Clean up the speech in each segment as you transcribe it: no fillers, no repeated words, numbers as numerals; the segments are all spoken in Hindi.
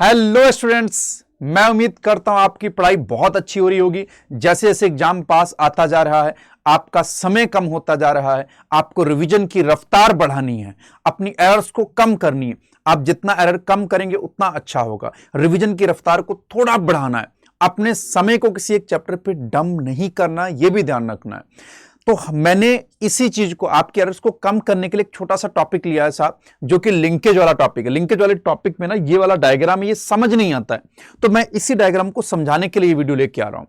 हेलो स्टूडेंट्स, मैं उम्मीद करता हूं आपकी पढ़ाई बहुत अच्छी हो रही होगी। जैसे जैसे एग्जाम पास आता जा रहा है, आपका समय कम होता जा रहा है, आपको रिवीजन की रफ्तार बढ़ानी है, अपनी एरर्स को कम करनी है। आप जितना एरर कम करेंगे उतना अच्छा होगा। रिवीजन की रफ्तार को थोड़ा बढ़ाना है, अपने समय को किसी एक चैप्टर पे डम नहीं करना, यह भी ध्यान रखना है। तो मैंने इसी चीज को, आपके एरर्स को कम करने के लिए एक छोटा सा टॉपिक लिया है साहब, जो कि लिंकेज वाला टॉपिक है। लिंकेज वाले टॉपिक में ना ये वाला डायग्राम, ये समझ नहीं आता है, तो मैं इसी डायग्राम को समझाने के लिए ये वीडियो लेके आ रहा हूं।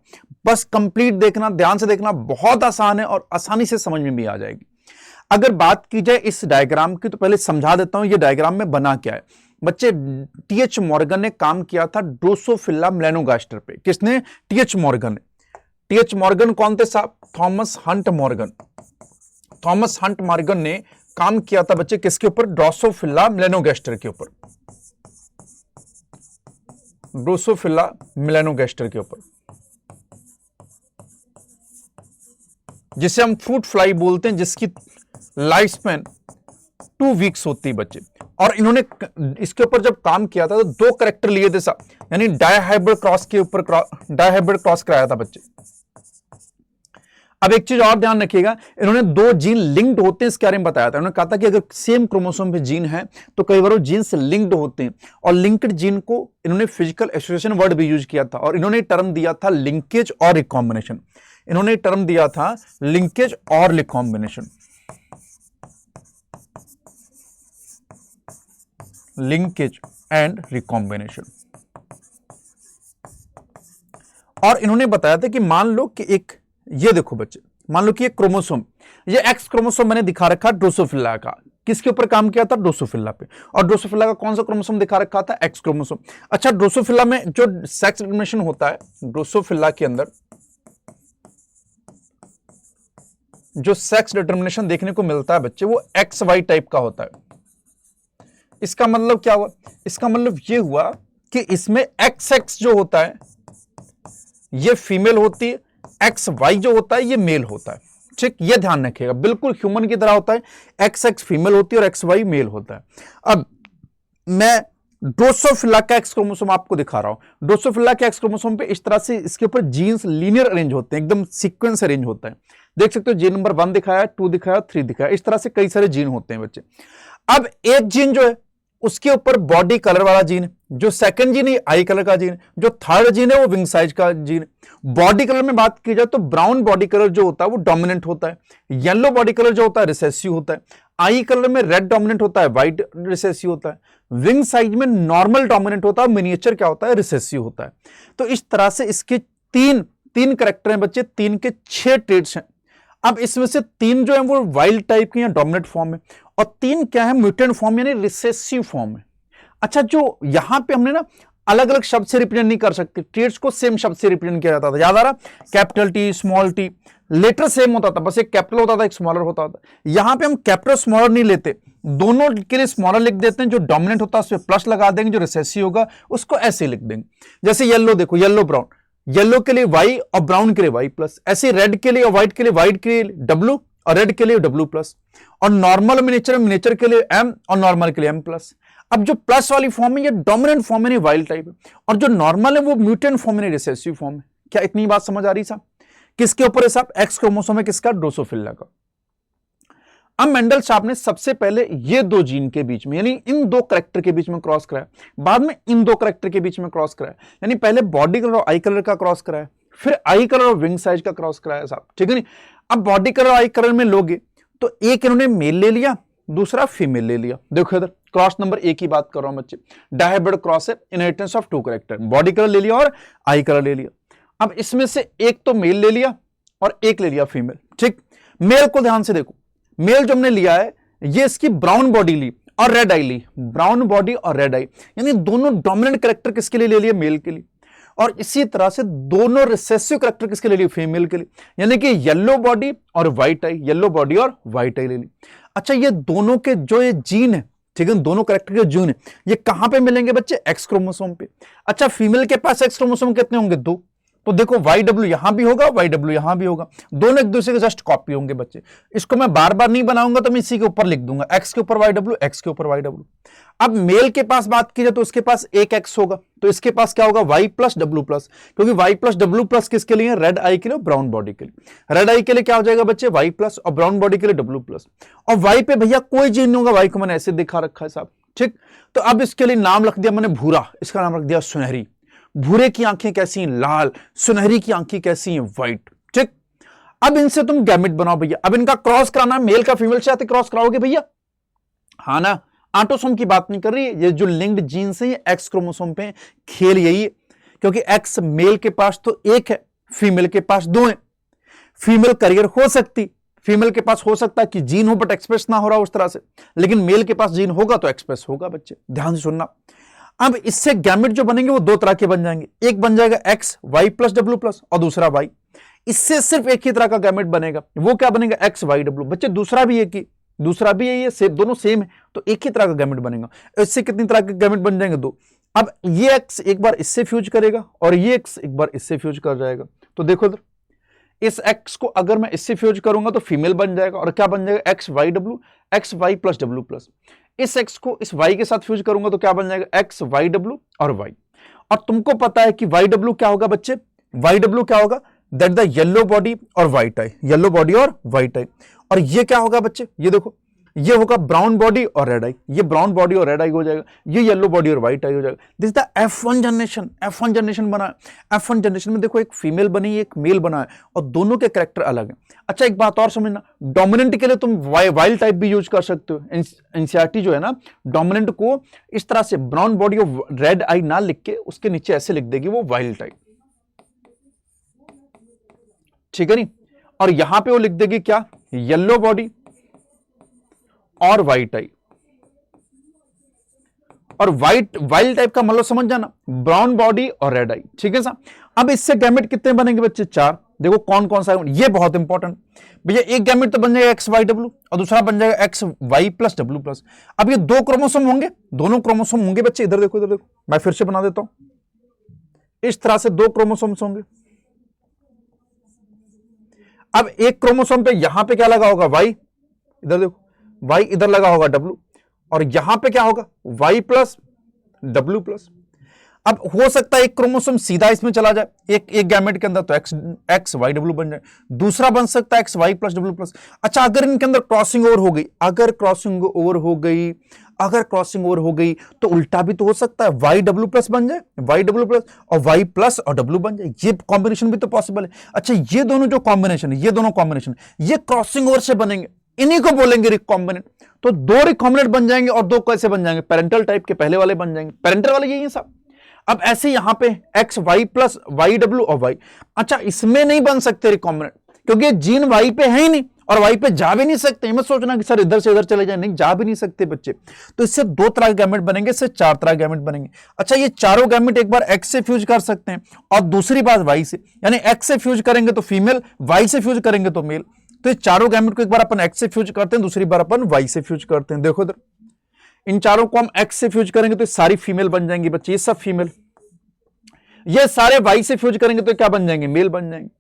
बस कंप्लीट देखना, ध्यान से देखना, बहुत आसान है और आसानी से समझ में भी आ जाएगी। अगर बात की जाए इस डायग्राम की, तो पहले समझा देता हूं ये डायग्राम में बना क्या है। बच्चे, टीएच मॉर्गन ने काम किया था ड्रोसोफिला मेलानोगास्टर पे। किसने? टीएच मॉर्गन ने। टीएच मॉर्गन कौन थे साहब? Thomas Hunt Morgan. Thomas Hunt Morgan ने काम किया था बच्चे किसके ऊपर? ड्रोसोफिला मेलानोगास्टर के ऊपर। ड्रोसोफिला मेलानोगास्टर के ऊपर, जिसे हम फ्रूट फ्लाई बोलते हैं, जिसकी लाइफ स्पैन 2 वीक्स होती है बच्चे। और इन्होंने इसके ऊपर जब काम किया था तो 2 कैरेक्टर लिए थे साहब, यानी डायहाइब्रिड क्रॉस के ऊपर डायहाइब्रिड क्रॉस कराया था बच्चे। अब एक चीज और ध्यान रखिएगा, इन्होंने 2 जीन लिंक्ड होते हैं इसके बारे में बताया था। इन्होंने कहा था कि अगर सेम क्रोमोसोम पे जीन है तो कई बार वो जीन से लिंक्ड होते हैं, और लिंक्ड जीन को इन्होंने फिजिकल एसोसिएशन वर्ड भी यूज किया था, और इन्होंने टर्म दिया था लिंकेज और रिकॉम्बिनेशन। इन्होंने टर्म दिया था लिंकेज और रिकॉम्बिनेशन। Linkage and recombination. और इन्होंने बताया था कि मान लो कि एक, ये देखो बच्चे, मान लो कि ये क्रोमोसोम, ये एक्स क्रोमोसोम मैंने दिखा रखा ड्रोसोफिला का। किसके ऊपर काम किया था? ड्रोसोफिला पे। और ड्रोसोफिला का कौन सा क्रोमोसोम दिखा रखा था? X chromosome. अच्छा, ड्रोसोफिला में जो सेक्स डिटरमिनेशन होता है, ड्रोसोफिला के अंदर जो सेक्स डिटरमिनेशन देखने को मिलता है बच्चे, वो एक्स वाई टाइप का होता है। इसका मतलब क्या हुआ? इसका मतलब ये हुआ कि इसमें एक्स एक्स जो होता है ये फीमेल होती है, एक्स वाई जो होता है ये मेल होता है। ठीक, ये ध्यान रखिएगा, बिल्कुल ह्यूमन की तरह होता है। एक्स एक्स फीमेल होती है और एक्स वाई मेल होता है। अब मैं ड्रोसोफिला का एक्स क्रोमोसोम आपको दिखा रहा हूं। ड्रोसोफिला के एक्स क्रोमोसोम पे इस तरह से इसके ऊपर जीन्स लीनियर अरेंज होते हैं, एकदम सीक्वेंस अरेंज होता है। देख सकते हो, जीन नंबर 1 दिखाया, 2 दिखाया, 3 दिखाया, इस तरह से कई सारे जीन होते हैं बच्चे। अब एक जीन जो है उसके ऊपर बॉडी कलर वाला जीन है, जो सेकंड जीन है आई कलर का जीन, जो थर्ड जीन है वो विंग साइज का जीन। बॉडी कलर में बात की जाए तो ब्राउन बॉडी कलर जो होता है वो डोमिनेंट होता है, येलो बॉडी कलर जो होता है रिसेसिव होता है, आई कलर में रेड डोमिनेंट होता है, व्हाइट रिसेसिव होता है, विंग साइज में नॉर्मल डोमिनेंट होता है, मिनिएचर क्या होता है? रिसेसिव होता है। तो इस तरह से इसके तीन कैरेक्टर हैं बच्चे, 3 के 6 ट्रेड्स हैं। अब इसमें से 3 जो है वो वाइल्ड टाइप के या डोमिनेंट फॉर्म है, और 3 क्या है? म्यूटेंट फॉर्म यानी रिसेसिव फॉर्म है। अच्छा, जो यहां पे हमने ना अलग अलग शब्द से रिप्रेजेंट नहीं कर सकते, ट्रेड्स को सेम शब्द से रिप्रेजेंट किया जाता था। याद आ रहा? Capital T, small T, letter same होता था, बस एक कैपिटल होता था, एक स्मॉलर होता था। यहां पे हम कैपिटल स्मॉलर नहीं लेते, दोनों के लिए स्मॉलर लिख देते हैं। जो डोमिनेंट होता है उस पर प्लस लगा देंगे, जो रिसेसिव होगा उसको ऐसे लिख देंगे। जैसे येलो देखो, येलो ब्राउन, येलो के लिए वाई और ब्राउन के लिए वाई प्लस, ऐसे रेड के लिए और व्हाइट के लिए वाइट के लिए डब्ल्यू और रेड के लिए डब्ल्यू प्लस, और नॉर्मल मिनिएचर के लिए एम और नॉर्मल के लिए एम प्लस। अब जो प्लस वाली फॉर्म है ये डोमिनेंट फॉर्म है, वाइल्ड टाइप है, और जो नॉर्मल है वो म्यूटेंट फॉर्म है, रिसेसिव फॉर्म है। क्या इतनी बात समझ आ रही साहब? किसके ऊपर है साहब? एक्स क्रोमोसोम है, किसका? ड्रोसोफिला का। अब मेंडल साहब ने सबसे पहले ये 2 जीन के बीच में, यानी इन 2 कैरेक्टर के बीच में क्रॉस कराया, बाद में इन 2 कैरेक्टर के बीच में क्रॉस कराया। यानी पहले बॉडी कलर और आई कलर का क्रॉस कराया, फिर आई कलर और विंग साइज का क्रॉस कराया साहब, ठीक है नहीं? अब बॉडी कलर और आई कलर में लोगे तो एक इन्होंने मेल ले लिया, दूसरा फीमेल ले लिया। देखो इधर क्रॉस नंबर 1 की बात कर रहा हूं बच्चे, डायहाइब्रिड क्रॉस है, inheritance of 2 character, body colour ले लिया और आई कलर ले लिया। अब इसमें से एक तो मेल ले लिया और एक ले लिया फीमेल। ठीक, मेल को ध्यान से देखो, मेल जो हमने लिया है ये इसकी ब्राउन बॉडी ली और रेड आई ली, ब्राउन बॉडी और रेड आई, यानी दोनों डोमिनेंट कैरेक्टर किसके लिए ले लिए? मेल के लिए। और इसी तरह से दोनों रिसेसिव कैरेक्टर किसके ले लिए? फीमेल के लिए, यानी कि येलो बॉडी और व्हाइट आई, येलो बॉडी और व्हाइट आई ले ली। अच्छा, ये दोनों के जो ये जीन है, ठीक है, दोनों कैरेक्टर के जीन है, ये कहां पे मिलेंगे बच्चे? एक्स क्रोमोसोम पे। अच्छा, फीमेल के पास एक्स क्रोमोसोम कितने होंगे? 2, तो देखो YW यहां भी होगा, YW यहां भी होगा, दोनों एक दूसरे के जस्ट कॉपी होंगे बच्चे। इसको मैं बार बार नहीं बनाऊंगा, तो मैं इसी के ऊपर लिख दूंगा, X के ऊपर YW, X के ऊपर YW। अब मेल के पास बात की जाए तो उसके पास एक X होगा, तो इसके पास क्या होगा, Y प्लस W प्लस, क्योंकि Y प्लस W प्लस किसके लिए, रेड आई के लिए, ब्राउन बॉडी के लिए। रेड आई के लिए क्या हो जाएगा बच्चे, Y प्लस, और ब्राउन बॉडी के लिए W प्लस। और Y पे भैया कोई जीन नहीं होगा, Y को मैंने ऐसे दिखा रखा है साहब, ठीक। तो अब इसके लिए नाम रख दिया मैंने भूरा, इसका नाम रख दिया सुनहरी। भूरे की आंखें कैसी हैं, लाल, सुनहरी की आंखें कैसी हैं, व्हाइट, ठीक। अब इनसे तुम गैमेट बनाओ भैया, अब इनका क्रॉस कराना, मेल का फीमेल से क्रॉस कराओगे भैया, हाँ ना। ऑटोसोम की बात नहीं कर रही है, ये जो लिंक्ड जीन्स है ये एक्स क्रोमोसोम पे खेल यही है, क्योंकि एक्स मेल के पास तो एक है, फीमेल के पास दो है। फीमेल करियर हो सकती, फीमेल के पास हो सकता है कि जीन हो बट एक्सप्रेस ना हो रहा उस तरह से, लेकिन मेल के पास जीन होगा तो एक्सप्रेस होगा बच्चे, ध्यान से सुनना। अब इससे गैमेट जो बनेंगे वो दो तरह के बन जाएंगे, एक बन जाएगा X Y plus W plus और दूसरा वाई। इससे सिर्फ एक ही तरह का गैमेट बनेगा, वो क्या बनेगा, एक्स वाई डब्ल्यू। बच्चे दूसरा भी एक ही, दूसरा भी यही है, दोनों सेम है, तो एक ही तरह का गैमेट बनेगा। इससे कितनी तरह के गैमेट बन जाएंगे, दो। अब ये एक्स एक बार इससे फ्यूज करेगा और ये एक्स एक बार इससे फ्यूज कर जाएगा। तो देखो इधर, इस एक्स को अगर मैं इससे फ्यूज करूंगा तो फीमेल बन जाएगा, और क्या बन जाएगा, X Y W, X Y plus W plus. इस एक्स को इस वाई के साथ फ्यूज करूंगा तो क्या बन जाएगा, एक्स वाई डब्ल्यू और वाई। और तुमको पता है कि वाई डब्ल्यू क्या होगा बच्चे, वाई डब्ल्यू क्या होगा, दैट द येलो बॉडी और व्हाइट आई, येलो बॉडी और व्हाइट आई। और ये क्या होगा बच्चे, ये देखो, ये होगा ब्राउन बॉडी और रेड आई, ये ब्राउन बॉडी और रेड आई हो जाएगा, ये येलो बॉडी और व्हाइट आई हो जाएगा। This is the F1 generation, F1 generation बना है। F1 जनरेशन में देखो एक फीमेल बनी, एक मेल बना है, और दोनों के कैरेक्टर अलग हैं। अच्छा एक बात और समझना, डोमिनेंट के लिए तुम वाइल्ड टाइप भी यूज कर सकते हो। एनसीईआरटी जो है ना, डोमिनेंट को इस तरह से ब्राउन बॉडी और रेड आई ना लिख के उसके नीचे ऐसे लिख देगी, वो वाइल्ड टाइप, ठीक है नहीं। और यहां पे वो लिख देगी क्या, येलो बॉडी और व्हाइट आई। और वाइल्ड टाइप का मतलब समझ जाना, ब्राउन बॉडी और रेड आई, ठीक है साहब। अब इससे गैमेट कितने बनेंगे बच्चे, चार। देखो कौन कौन सा है, ये बहुत इंपॉर्टेंट भैया। एक गैमेट तो बन जाएगा एक्स वाई डब्ल्यू और दूसरा बन जाएगा X Y plus W plus. अब ये दो क्रोमोसोम होंगे, दोनों क्रोमोसोम होंगे बच्चे, इधर देखो, इधर देखो, मैं फिर से बना देता हूं, इस तरह से दो क्रोमोसोम्स होंगे। अब एक क्रोमोसोम पे यहां पे क्या लगा होगा, वाई, इधर देखो, वाई इधर लगा होगा डब्ल्यू, और यहां पे क्या होगा, वाई प्लस डब्ल्यू प्लस। अब हो सकता है एक क्रोमोसोम सीधा इसमें चला जाए, एक गैमेट के अंदर, तो एक्स वाई डब्ल्यू बन जाए, दूसरा बन सकता है X Y plus W plus. अच्छा अगर इनके अंदर क्रॉसिंग ओवर हो गई, अगर क्रॉसिंग ओवर हो गई तो उल्टा भी तो हो सकता है, वाई डब्ल्यू प्लस बन जाए, वाई डब्ल्यू प्लस और वाई प्लस और डब्ल्यू बन जाए, ये कॉम्बिनेशन भी तो पॉसिबल है। अच्छा ये दोनों जो कॉम्बिनेशन है, ये दोनों कॉम्बिनेशन ये क्रॉसिंग ओवर से बनेंगे, इन्हीं को बोलेंगे रिकॉम्बिनेंट। तो दो रिकॉम्बिनेंट बन जाएंगे, और दो कैसे बन जाएंगे, पेरेंटल टाइप के पहले वाले बन जाएंगे, पेरेंटल वाले यही है साहब। अब ऐसे यहां पे X Y plus Y W और वाई। अच्छा इसमें नहीं बन सकते रिकॉम्बिनेंट, क्योंकि जीन वाई पे है ही नहीं और वाई पे जा भी नहीं सकते। मत सोचना कि सर इधर से इधर चले जाए, नहीं, जा भी नहीं सकते बच्चे। तो इससे दो तरह के गैमेट बनेंगे, इससे चार तरह के गैमेट बनेंगे। अच्छा ये चारों गैमेट एक बार एक्स से फ्यूज कर सकते हैं, और दूसरी बात वाई से, यानी एक्स से फ्यूज करेंगे तो फीमेल, वाई से फ्यूज करेंगे तो मेल। तो ये चारों गैमेट को एक बार अपन एक्स से फ्यूज करते हैं, दूसरी बार अपन वाई से फ्यूज करते हैं। देखो इधर, इन चारों को हम एक्स से फ्यूज करेंगे तो सारी फीमेल बन जाएंगी बच्चे, ये सब फीमेल। ये सारे वाई से फ्यूज करेंगे तो क्या बन जाएंगे, मेल बन जाएंगे।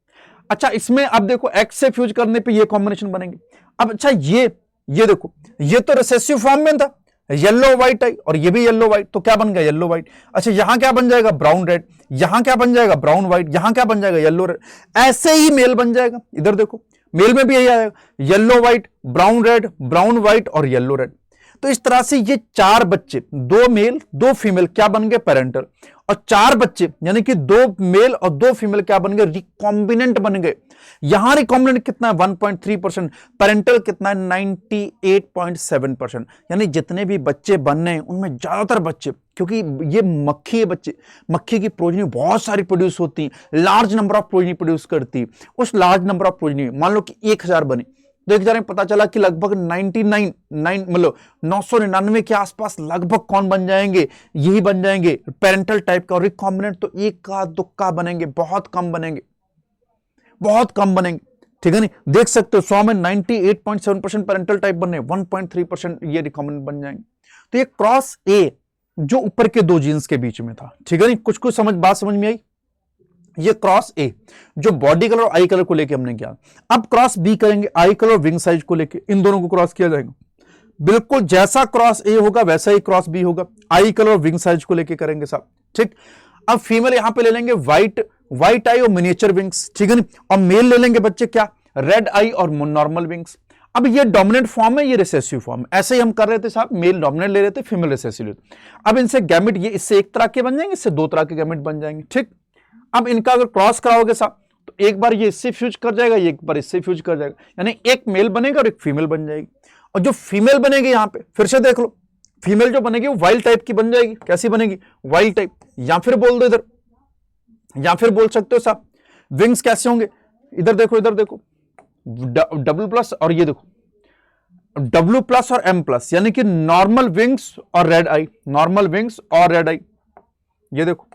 अच्छा इसमें अब देखो एक्स से फ्यूज करने पे ये कॉम्बिनेशन बनेंगे। अब अच्छा ये देखो, ये तो रिसेसिव फॉर्म में था, येलो व्हाइट आई, और ये भी येलो व्हाइट, तो क्या बन गया, येलो व्हाइट। अच्छा यहां क्या बन जाएगा, ब्राउन रेड, यहां क्या बन जाएगा, ब्राउन व्हाइट, यहां क्या बन जाएगा, येलो रेड। ऐसे ही मेल बन जाएगा, इधर देखो मेल में भी यही आएगा, yellow white, brown red, brown white और येलो रेड। तो इस तरह से ये चार बच्चे, दो मेल दो फीमेल, क्या बन गए, पेरेंटल। और चार बच्चे यानी कि दो मेल और दो फीमेल क्या बन गए, रिकॉम्बिनेंट बन गए। यहां रिकॉम्बिनेंट कितना है, 1.3%, पेरेंटल कितना है, 98.7%। यानी जितने भी बच्चे बनने हैं उनमें ज्यादातर बच्चे, क्योंकि ये मक्खी है बच्चे, मक्खी की प्रोजनी बहुत सारी प्रोड्यूस होती है, large number of progeny produce करती है। उस लार्ज नंबर ऑफ प्रोजनी, मान लो कि 1000 बनी, तो 1000 में पता चला कि लगभग 999 के आसपास लगभग कौन बन जाएंगे, यही बन जाएंगे पेरेंटल टाइप का। और रिकॉम्बिनेंट तो एक का दुक्का बनेंगे, बहुत कम बनेंगे, बहुत कम बनेंगे, ठीक है नहीं। देख सकते हो 100 में 98.7% पेरेंटल टाइप बनने, 1.3% ये रिकॉम्बिनेंट बन जाएंगे। तो ये क्रॉस ए जो ऊपर के दो जीन्स के बीच में था, ठीक है नहीं। कुछ बात समझ में आई। ये क्रॉस ए जो बॉडी कलर और आई कलर को लेके हमने किया। अब क्रॉस बी करेंगे आई कलर और विंग साइज को लेके, इन दोनों को क्रॉस किया जाएगा। बिल्कुल जैसा क्रॉस ए होगा वैसा ही क्रॉस बी होगा, आई कलर और विंग साइज को लेके करेंगे साहब, ठीक। अब फीमेल यहां पे ले लेंगे व्हाइट आई और मिनिएचर विंग्स, ठीक है ना। और मेल ले लेंगे बच्चे क्या, रेड आई और नॉर्मल विंग्स। अब ये डोमिनेंट फॉर्म है, ये रिसेसिव फॉर्म है। ऐसे ही हम कर रहे थे साहब, मेल डोमिनेंट ले रहे थे, फीमेल रिसेसिव ले। अब इनसे गैमेट, ये इससे एक तरह के बन जाएंगे, इससे दो तरह के गैमेट बन जाएंगे, ठीक। अब इनका अगर क्रॉस कराओगे साहब तो एक बार ये इससे फ्यूज कर जाएगा, ये एक बार इससे फ्यूज कर जाएगा, यानी एक मेल बनेगा और एक फीमेल बन जाएगी। और जो फीमेल बनेगी यहां पे फिर से देख लो, फीमेल जो बनेगी वो वाइल्ड टाइप की बन जाएगी। कैसी बनेगी, वाइल्ड टाइप। या फिर बोल दो इधर, या फिर बोल सकते हो साहब विंग्स कैसे होंगे, इधर देखो, इधर देखो डब्ल्यू प्लस और ये देखो डब्ल्यू प्लस और एम प्लस, यानी कि नॉर्मल विंग्स और रेड आई, नॉर्मल विंग्स और रेड आई। ये देखो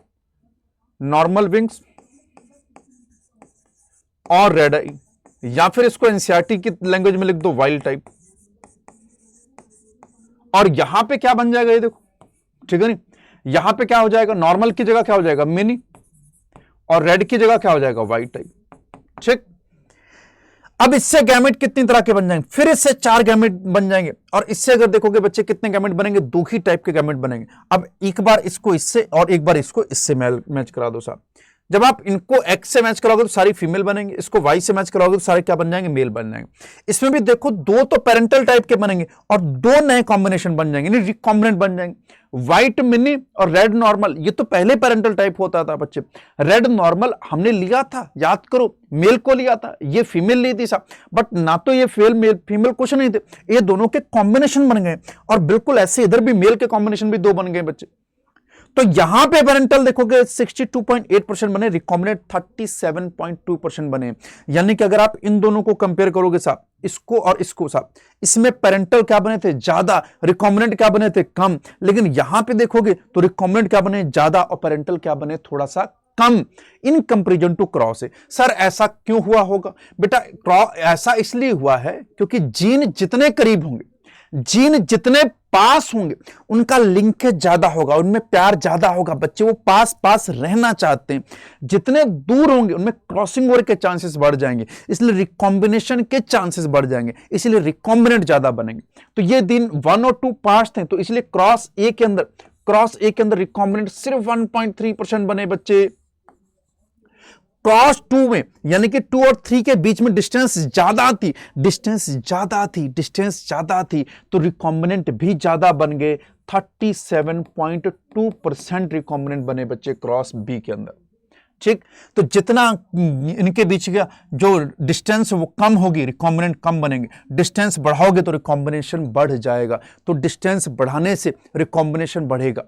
नॉर्मल विंग्स और रेड आई, या फिर इसको एनसीईआरटी की लैंग्वेज में लिख दो वाइल्ड टाइप। और यहां पे क्या बन जाएगा, ये देखो, ठीक है नहीं। यहां पे क्या हो जाएगा, नॉर्मल की जगह क्या हो जाएगा, मिनी, और रेड की जगह क्या हो जाएगा, वाइट टाइप, ठीक। अब इससे गैमेट कितनी तरह के बन जाएंगे, फिर इससे 4 गैमेट बन जाएंगे। और इससे अगर देखोगे बच्चे कितने गैमेट बनेंगे, 2 ही टाइप के गैमेट बनेंगे। अब एक बार इसको इससे और एक बार इसको इससे मैच करा दो साहब। जब आप इनको एक्स से मैच कराओगे तो सारी फीमेल बनेंगे, इसको वाई से मैच कराओगे तो सारे क्या बन जाएंगे, मेल बन जाएंगे। इसमें भी देखो 2 तो पेरेंटल टाइप के बनेंगे और 2 नए कॉम्बिनेशन बन जाएंगे, यानी रिकॉम्बिनेंट बन जाएंगे। व्हाइट मिनी और रेड नॉर्मल, ये तो पहले पेरेंटल टाइप होता था बच्चे। रेड नॉर्मल हमने लिया था, याद करो, मेल को लिया था, ये फीमेल ली थी साहब, बट ना तो ये फीमेल कुछ नहीं थे, ये दोनों के कॉम्बिनेशन बन गए। और बिल्कुल ऐसे इधर भी मेल के कॉम्बिनेशन भी 2 बन गए बच्चे। तो यहां पे पेरेंटल देखोगे 62.8% बने, रिकॉम्बिनेंट 37.2% बने। यानी कि अगर आप इन दोनों को कंपेयर करोगे साहब, इसको और इसको साहब, इसमें पेरेंटल क्या बने थे, ज्यादा, रिकॉम्बिनेंट क्या बने थे, कम। लेकिन यहां पे देखोगे तो रिकॉम्बिनेंट क्या बने, ज्यादा, और पेरेंटल क्या बने, थोड़ा सा कम इन कंपेरिजन टू क्रॉस है। सर ऐसा क्यों हुआ होगा बेटा, ऐसा इसलिए हुआ है क्योंकि जीन जितने करीब होंगे, जीन जितने पास होंगे, उनका लिंकेज ज्यादा होगा, उनमें प्यार ज्यादा होगा, बच्चे वो पास पास रहना चाहते हैं। जितने दूर होंगे उनमें क्रॉसिंग ओवर के चांसेस बढ़ जाएंगे, इसलिए रिकॉम्बिनेशन के चांसेस बढ़ जाएंगे, इसलिए रिकॉम्बिनेंट ज्यादा बनेंगे। तो ये दिन 1 और 2 पास थे, तो इसलिए क्रॉस ए के अंदर रिकॉम्बिनेंट सिर्फ 1.3% बने बच्चे। क्रॉस 2 में, यानी कि 2 और 3 के बीच में डिस्टेंस ज्यादा थी, तो रिकॉम्बिनेंट भी ज्यादा बन गए। 37.2% रिकॉम्बिनेंट बने बच्चे क्रॉस बी के अंदर, ठीक। तो जितना इनके बीच का जो डिस्टेंस वो कम होगी, रिकॉम्बिनेंट कम बनेंगे। डिस्टेंस बढ़ाओगे तो रिकॉम्बिनेशन बढ़ जाएगा, तो डिस्टेंस बढ़ाने से रिकॉम्बिनेशन बढ़ेगा,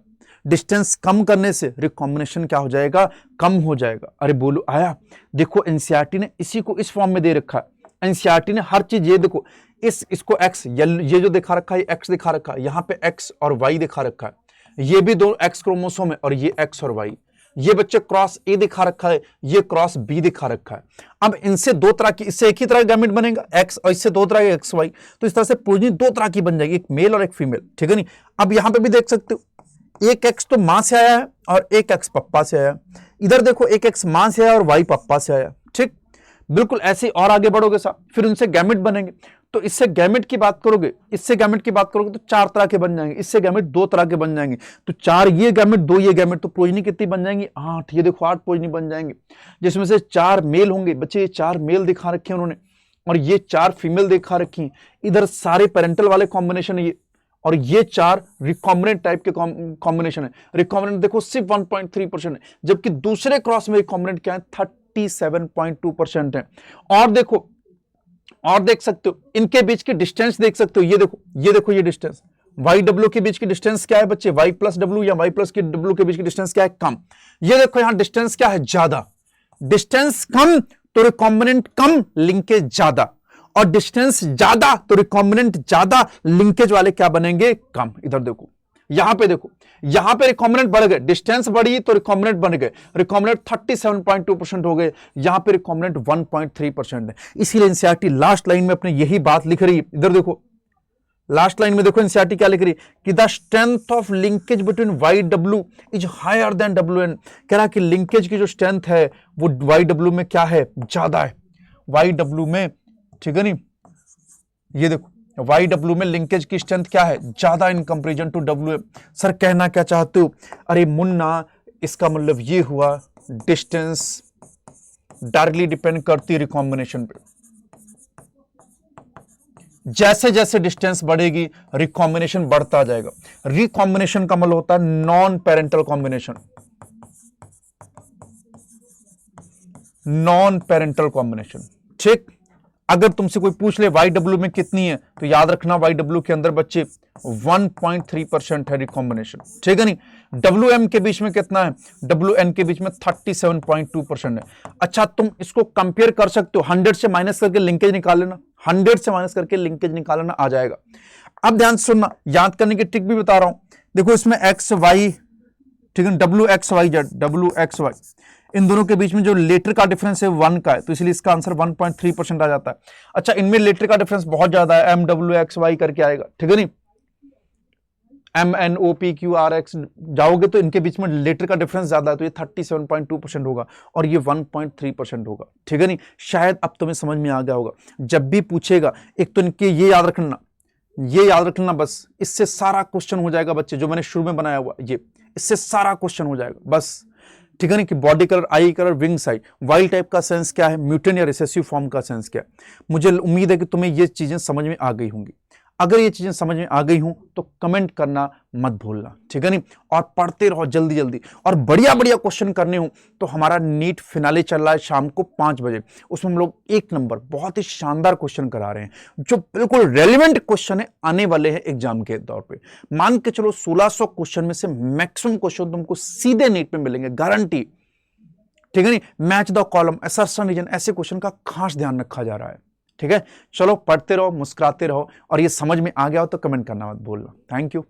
डिस्टेंस कम करने से रिकॉम्बिनेशन क्या हो जाएगा, कम हो जाएगा। अरे बोलो आया, देखो एनसीईआरटी ने इसी को इस फॉर्म में दे रखा है। एनसीईआरटी ने हर चीज, ये देखो इसको एक्स, ये जो दिखा रखा है एक्स दिखा रखा है, यहाँ पे एक्स और वाई दिखा रखा है, ये भी 2 एक्स क्रोमोसोम है और ये एक्स और वाई। ये बच्चे क्रॉस ए दिखा रखा है, ये क्रॉस बी दिखा रखा है। अब इनसे 2 तरह की, इससे एक ही तरह का गैमेट बनेगा एक्स, और इससे 2 तरह के एक्स वाई। तो इस तरह से प्रोजेनी 2 तरह की बन जाएगी, एक मेल और एक फीमेल, ठीक है नहीं। अब यहां पे भी देख सकते हो, एक एक्स तो मां से आया है और एक एक्स पप्पा से आया। इधर देखो एक एक्स मां से आया और वाई पप्पा से आया, ठीक। बिल्कुल ऐसे ही और आगे बढ़ोगे साहब, फिर उनसे गैमेट बनेंगे। तो इससे गैमेट की बात करोगे, इससे गैमेट की बात करोगे तो 4 तरह के बन जाएंगे, इससे गैमेट 2 तरह के बन जाएंगे। तो 4 ये गैमेट, 2 ये गैमेट, तो प्रोजेनी कितनी बन जाएंगी, 8। ये देखो 8 प्रोजेनी बन जाएंगे, जिसमें से 4 मेल होंगे बच्चे। ये 4 मेल दिखा रखे हैं उन्होंने, और ये 4 फीमेल दिखा रखी हैं। इधर सारे पेरेंटल वाले कॉम्बिनेशन है ये, और ये 4 रिकॉम्बिनेंट टाइप के कॉम्बिनेशन है। रिकॉम्बिनेंट देखो सिर्फ 1.3% है, जबकि दूसरे क्रॉस में रिकॉम्बिनेंट क्या है, 37.2% है। और देखो, और देख सकते हो इनके बीच की डिस्टेंस देख सकते हो, ये देखो ये डिस्टेंस, वाई डब्ल्यू के बीच की डिस्टेंस क्या है बच्चे, वाई प्लस डब्ल्यू या वाई प्लस डब्ल्यू के बीच की डिस्टेंस क्या है, कम। ये देखो यहां डिस्टेंस क्या है, ज्यादा। डिस्टेंस कम तो रिकॉम्बिनेंट कम, लिंकेज ज्यादा, और डिस्टेंस ज्यादा तो रिकॉम्बिनेंट ज्यादा, लिंकेज वाले क्या बनेंगे, कम। इधर देखो, यहां पे देखो, यहां पे रिकॉम्बिनेंट बढ़ गए, डिस्टेंस बढ़ी तो रिकॉम्बिनेंट बन गए। रिकॉम्बिनेंट 37.2% हो गए, यहां पे रिकॉम्बिनेंट 1.3% है। इसीलिए एनसीईआरटी लास्ट लाइन में अपने यही बात लिख रही है। इधर देखो, लास्ट लाइन में देखो एनसीईआरटी क्या लिख रही कि the strength of linkage between Y W is higher than W N. कह रहा कि लिंकेज की जो स्ट्रेंथ है वो वाई डब्ल्यू में क्या है, ज्यादा है वाई डब्ल्यू में, ठीक है नहीं। ये देखो वाई डब्ल्यू में लिंकेज की स्ट्रेंथ क्या है, ज्यादा in comparison to W N. Sir कहना क्या चाहते हो, अरे मुन्ना इसका मतलब ये हुआ डिस्टेंस डायरेक्टली डिपेंड करती है रिकॉम्बिनेशन पे। जैसे जैसे डिस्टेंस बढ़ेगी रिकॉम्बिनेशन बढ़ता जाएगा। रिकॉम्बिनेशन का मतलब होता है non parental combination, non parental combination, ठीक। अगर तुमसे कोई पूछ ले वाई डब्ल्यू में कितनी है तो याद रखना वाई डब्ल्यू के अंदर बच्चे 1.3% है रिकॉम्बिनेशन, ठीक है नहीं। डब्ल्यू एम के बीच में कितना है, डब्ल्यू एन के बीच में 37.2% है। अच्छा तुम इसको कंपेयर कर सकते हो, 100 से माइनस करके लिंकेज निकाल लेना, 100 से माइनस करके लिंकेज निकाल लेना, आ जाएगा। अब ध्यान से सुनना, याद करने की ट्रिक भी बता रहा हूं। देखो इसमें एक्स वाई, ठीक है, W X Y Z, W X Y, इन दोनों के बीच में जो लेटर का डिफरेंस है 1 का है, तो इसलिए इसका आंसर 1.3% आ जाता है। अच्छा इनमें लेटर का डिफरेंस बहुत ज्यादा है, एम डब्ल्यू एक्स वाई करके आएगा, ठीक है नहीं। M N O P Q R X जाओगे तो इनके बीच में लेटर का डिफरेंस ज्यादा है, तो ये 37.2% होगा और ये 1.3% होगा, ठीक है नहीं। शायद अब तुम्हें समझ में आ गया होगा। जब भी पूछेगा एक तो इनके ये याद रखना, ये याद रखना, बस इससे सारा क्वेश्चन हो जाएगा बच्चे, जो मैंने शुरू में बनाया हुआ ये, इससे सारा क्वेश्चन हो जाएगा बस, ठीक है ना। कि बॉडी कलर, आई colour, wing size, wild type का सेंस क्या है, म्यूटेंट या रिसेसिव फॉर्म का सेंस क्या है। मुझे उम्मीद है कि तुम्हें ये चीजें समझ में आ गई होंगी। अगर ये चीजें समझ में आ गई हूं तो कमेंट करना मत भूलना, ठीक है नहीं। और पढ़ते रहो जल्दी जल्दी, और बढ़िया बढ़िया क्वेश्चन करने हो तो हमारा नीट फिनाले चल रहा है शाम को 5 बजे, उसमें हम लोग 1 नंबर बहुत ही शानदार क्वेश्चन करा रहे हैं, जो बिल्कुल रेलिवेंट क्वेश्चन है, आने वाले हैं एग्जाम के तौर पे। मान के चलो 1600 क्वेश्चन में से मैक्सिमम क्वेश्चन तुमको सीधे नीट में मिलेंगे, गारंटी, ठीक है नहीं। Match the column, assertion reason, ऐसे क्वेश्चन का खास ध्यान रखा जा रहा है, ठीक है। चलो पढ़ते रहो, मुस्कुराते रहो, और ये समझ में आ गया हो तो कमेंट करना मत भूलना। Thank you.